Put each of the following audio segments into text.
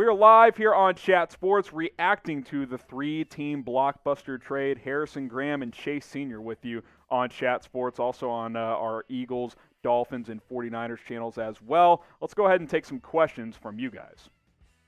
We're live here on Chat Sports reacting to the three-team blockbuster trade. Harrison Graham and Chase Sr. with you on Chat Sports, also on our Eagles, Dolphins, and 49ers channels as well. Let's go ahead and take some questions from you guys.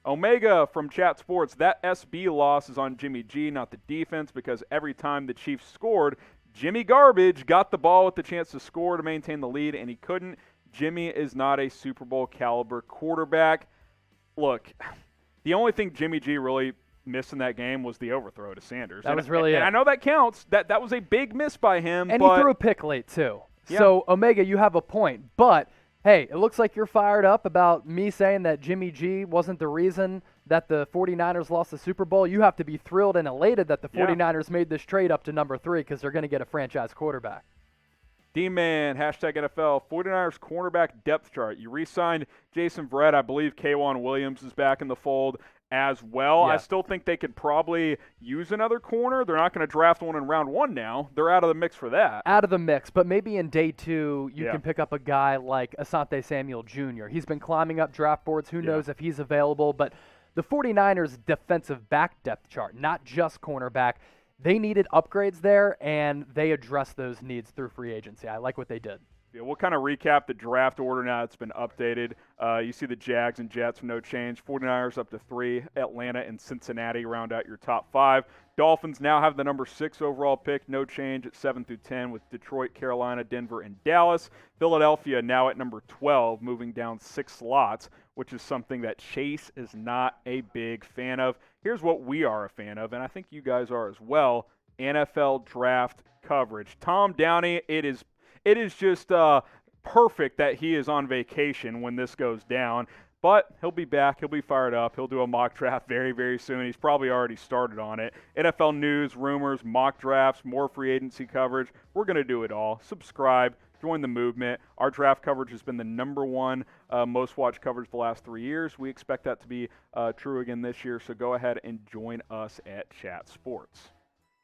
Omega from Chat Sports, that SB loss is on Jimmy G, not the defense, because every time the Chiefs scored, Jimmy Garbage got the ball with the chance to score to maintain the lead, and he couldn't. Jimmy is not a Super Bowl caliber quarterback. Look, the only thing Jimmy G really missed in that game was the overthrow to Sanders. That was really it. And I know that counts. That was a big miss by him. And but he threw a pick late, too. Yeah. So, Omega, you have a point. But, hey, it looks like you're fired up about me saying that Jimmy G wasn't the reason that the 49ers lost the Super Bowl. You have to be thrilled and elated that the 49ers made this trade up to number 3 because they're going to get a franchise quarterback. D-Man, hashtag NFL, 49ers cornerback depth chart. You re-signed Jason Verrett. I believe K'Wan Williams is back in the fold as well. Yeah. I still think they could probably use another corner. They're not going to draft one in round 1 now. They're out of the mix for that. Out of the mix, but maybe in day 2 you Yeah. can pick up a guy like Asante Samuel Jr. He's been climbing up draft boards. Who knows if he's available, but the 49ers defensive back depth chart, not just cornerback, they needed upgrades there, and they addressed those needs through free agency. I like what they did. Yeah, we'll kind of recap the draft order now. It's been updated. You see the Jags and Jets, no change. 49ers up to 3. Atlanta and Cincinnati round out your top 5. Dolphins now have the number 6 overall pick, no change at 7 through 10 with Detroit, Carolina, Denver, and Dallas. Philadelphia now at number 12, moving down 6 slots, which is something that Chase is not a big fan of. Here's what we are a fan of, and I think you guys are as well, NFL draft coverage. Tom Downey, it is just perfect that he is on vacation when this goes down. But he'll be back. He'll be fired up. He'll do a mock draft very, very soon. He's probably already started on it. NFL news, rumors, mock drafts, more free agency coverage. We're going to do it all. Subscribe. Join the movement. Our draft coverage has been the number 1 most watched coverage the last 3 years. We expect that to be true again this year. So go ahead and join us at Chat Sports.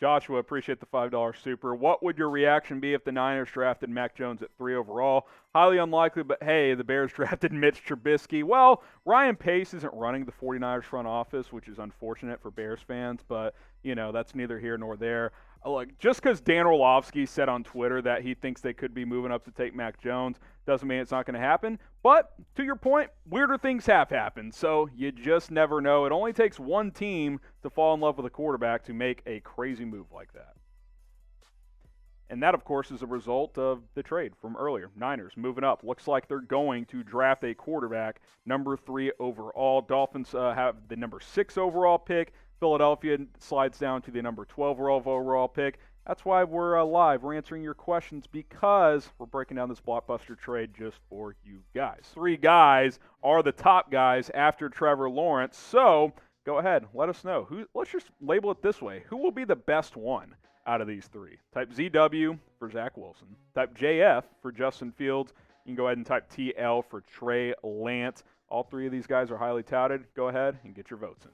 Joshua, appreciate the $5 super. What would your reaction be if the Niners drafted Mac Jones at 3 overall? Highly unlikely, but hey, the Bears drafted Mitch Trubisky. Well, Ryan Pace isn't running the 49ers front office, which is unfortunate for Bears fans, but, you know, that's neither here nor there. Look, just because Dan Orlovsky said on Twitter that he thinks they could be moving up to take Mac Jones doesn't mean it's not going to happen. But, to your point, weirder things have happened, so you just never know. It only takes one team to fall in love with a quarterback to make a crazy move like that. And that, of course, is a result of the trade from earlier. Niners moving up. Looks like they're going to draft a quarterback, number 3 overall. Dolphins have the number 6 overall pick. Philadelphia slides down to the number 12 overall pick. That's why we're live. We're answering your questions because we're breaking down this blockbuster trade just for you guys. 3 guys are the top guys after Trevor Lawrence. So go ahead. Let us know. Let's just label it this way. Who will be the best one out of these 3? Type ZW for Zach Wilson. Type JF for Justin Fields. You can go ahead and type TL for Trey Lance. All 3 of these guys are highly touted. Go ahead and get your votes in.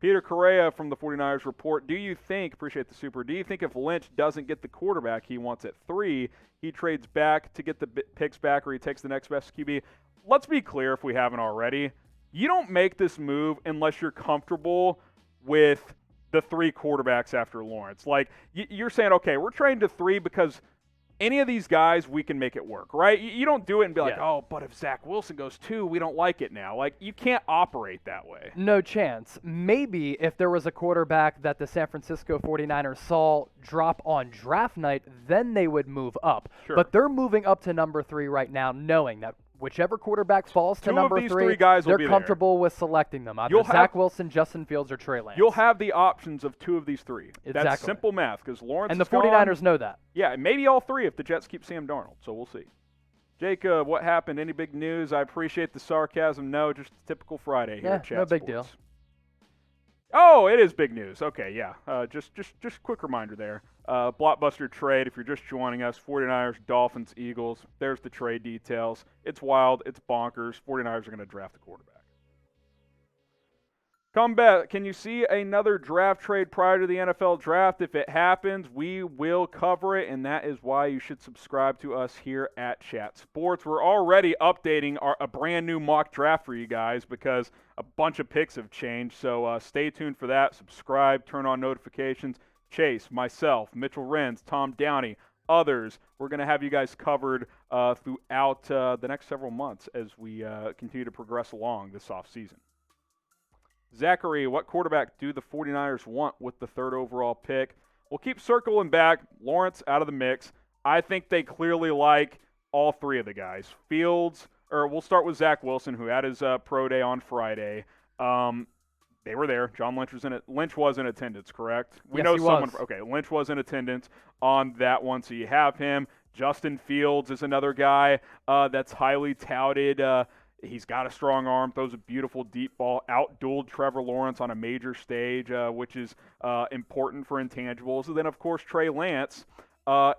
Peter Correa from the 49ers report, appreciate the super, do you think if Lynch doesn't get the quarterback he wants at 3, he trades back to get the picks back or he takes the next best QB? Let's be clear if we haven't already. You don't make this move unless you're comfortable with the 3 quarterbacks after Lawrence. Like, you're saying, okay, we're trading to 3 because any of these guys, we can make it work, right? You don't do it and be like, oh, but if Zach Wilson goes 2, we don't like it now. Like, you can't operate that way. No chance. Maybe if there was a quarterback that the San Francisco 49ers saw drop on draft night, then they would move up. Sure. But they're moving up to number 3 right now, knowing that whichever quarterback falls to number 3, they're comfortable with selecting them. Either Zach Wilson, Justin Fields, or Trey Lance. You'll have the options of 2 of these 3. Exactly. That's simple math because Lawrence and the 49ers know that. Yeah, maybe all 3 if the Jets keep Sam Darnold. So we'll see. Jacob, what happened? Any big news? I appreciate the sarcasm. No, just typical Friday here at Chat no big Sports. deal. Oh, it is big news. Okay, yeah. Just quick reminder there. Blockbuster trade, if you're just joining us, 49ers, Dolphins, Eagles. There's the trade details. It's wild. It's bonkers. 49ers are going to draft the quarterback. Come back. Can you see another draft trade prior to the NFL draft? If it happens, we will cover it, and that is why you should subscribe to us here at Chat Sports. We're already updating a brand new mock draft for you guys because a bunch of picks have changed. So stay tuned for that. Subscribe, turn on notifications. Chase, myself, Mitchell Renz, Tom Downey, others. We're going to have you guys covered throughout the next several months as we continue to progress along this offseason. Zachary, what quarterback do the 49ers want with the 3rd overall pick? We'll keep circling back. Lawrence out of the mix. I think they clearly like all 3 of the guys. Fields, or we'll start with Zach Wilson, who had his pro day on Friday. They were there. John Lynch was in it. Lynch was in attendance, correct? Yes, he was. Okay, Lynch was in attendance on that one, so you have him. Justin Fields is another guy that's highly touted. He's got a strong arm, throws a beautiful deep ball, outdueled Trevor Lawrence on a major stage, which is important for intangibles. And then, of course, Trey Lance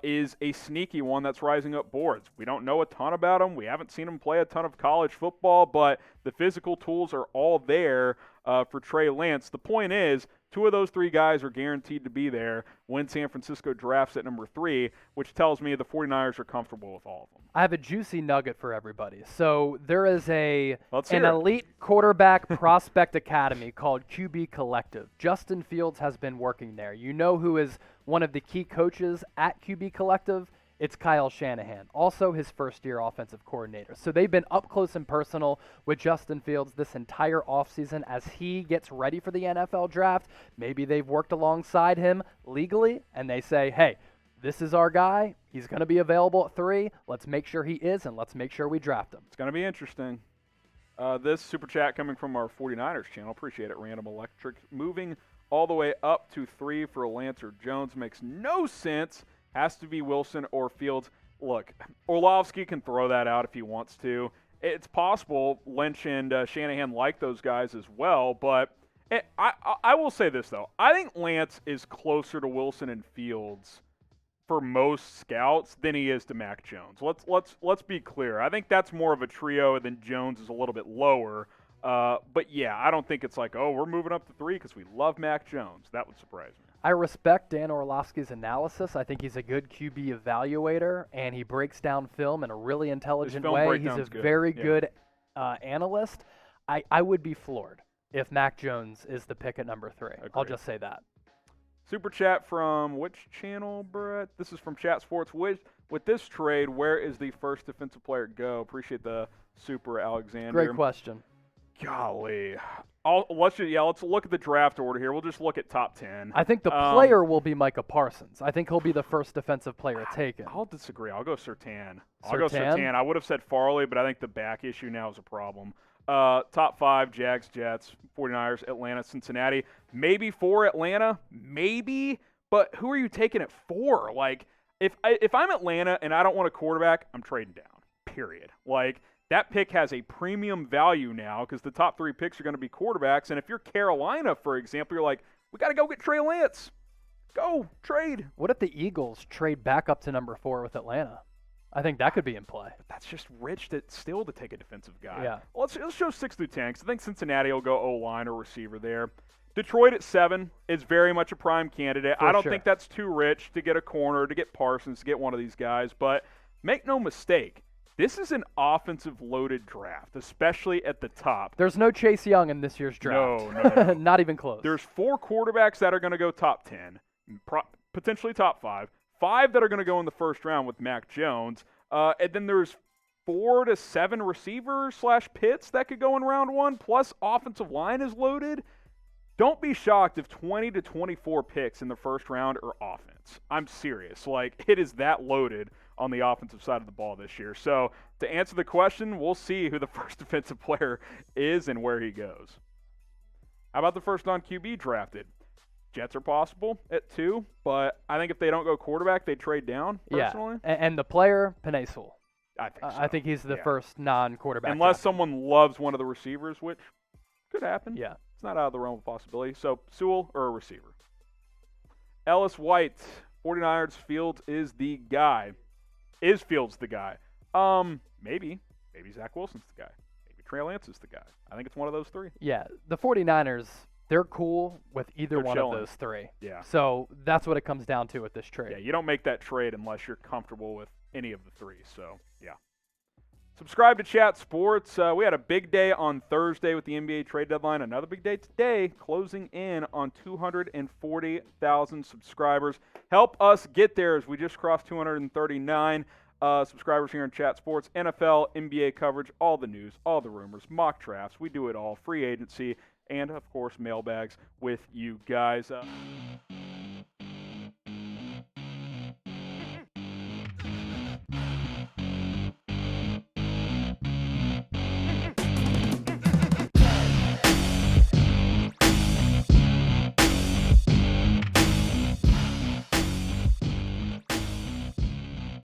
is a sneaky one that's rising up boards. We don't know a ton about him. We haven't seen him play a ton of college football, but the physical tools are all there for Trey Lance. The point is, 2 of those 3 guys are guaranteed to be there when San Francisco drafts at number 3, which tells me the 49ers are comfortable with all of them. I have a juicy nugget for everybody. So there is an hear it. elite quarterback prospect academy called QB Collective. Justin Fields has been working there. You know who is one of the key coaches at QB Collective? It's Kyle Shanahan, also his first-year offensive coordinator. So they've been up close and personal with Justin Fields this entire offseason as he gets ready for the NFL draft. Maybe they've worked alongside him legally, and they say, hey, this is our guy. He's going to be available at 3. Let's make sure he is, and let's make sure we draft him. It's going to be interesting. This super chat coming from our 49ers channel. Appreciate it, Random Electric. Moving all the way up to 3 for Lance or Jones makes no sense. Has to be Wilson or Fields. Look, Orlovsky can throw that out if he wants to. It's possible Lynch and Shanahan like those guys as well, but I will say this, though. I think Lance is closer to Wilson and Fields for most scouts than he is to Mac Jones. Let's be clear. I think that's more of a trio than Jones is a little bit lower. But, yeah, I don't think it's like, oh, we're moving up to 3 because we love Mac Jones. That would surprise me. I respect Dan Orlovsky's analysis. I think he's a good QB evaluator, and he breaks down film in a really intelligent way. He's a very good analyst. I would be floored if Mac Jones is the pick at number 3. Agreed. I'll just say that. Super chat from which channel, Brett? This is from Chat Sports. With this trade, where is the first defensive player go? Appreciate the super, Alexander. Great question. Golly. Let's look at the draft order here. We'll just look at top 10. I think the player will be Micah Parsons. I think he'll be the first defensive player taken. I'll disagree. I'll go Surtain. I would have said Farley, but I think the back issue now is a problem. Top 5, Jags, Jets, 49ers, Atlanta, Cincinnati. Maybe 4 Atlanta. Maybe. But who are you taking at 4? Like, if I'm Atlanta and I don't want a quarterback, I'm trading down. Period. Like, that pick has a premium value now because the top 3 picks are going to be quarterbacks. And if you're Carolina, for example, you're like, we got to go get Trey Lance. Go, trade. What if the Eagles trade back up to number 4 with Atlanta? I think that could be in play. But that's just rich to take a defensive guy. Yeah. Well, let's show 6 through 10 because I think Cincinnati will go O-line or receiver there. Detroit at 7 is very much a prime candidate. I don't think that's too rich to get a corner, to get Parsons, to get one of these guys. But make no mistake, this is an offensive-loaded draft, especially at the top. There's no Chase Young in this year's draft. No. Not even close. There's 4 quarterbacks that are going to go top 10, potentially top 5. 5 that are going to go in the first round with Mac Jones. And then there's 4 to 7 receivers / pits that could go in round 1, plus offensive line is loaded. Don't be shocked if 20 to 24 picks in the first round are offense. I'm serious. Like, it is that loaded on the offensive side of the ball this year. So, to answer the question, we'll see who the first defensive player is and where he goes. How about the first non-QB drafted? Jets are possible at 2, but I think if they don't go quarterback, they trade down, personally. Yeah, and the player, Penei Sewell. I think so. I think he's the first non-quarterback. Unless someone loves one of the receivers, which could happen. Yeah. It's not out of the realm of possibility. So, Sewell or a receiver. Ellis White, 49ers, Fields is the guy. Is Fields the guy? Maybe. Maybe Zach Wilson's the guy. Maybe Trey Lance is the guy. I think it's one of those three. Yeah, the 49ers, they're cool with either They're one chilling. of those three. Yeah. So that's what it comes down to with this trade. Yeah, you don't make that trade unless you're comfortable with any of the three. So, yeah. Subscribe to Chat Sports. We had a big day on Thursday with the NBA trade deadline. Another big day today, closing in on 240,000 subscribers. Help us get there as we just crossed 239 subscribers here in Chat Sports. NFL, NBA coverage, all the news, all the rumors, mock drafts. We do it all. Free agency, and, of course, mailbags with you guys.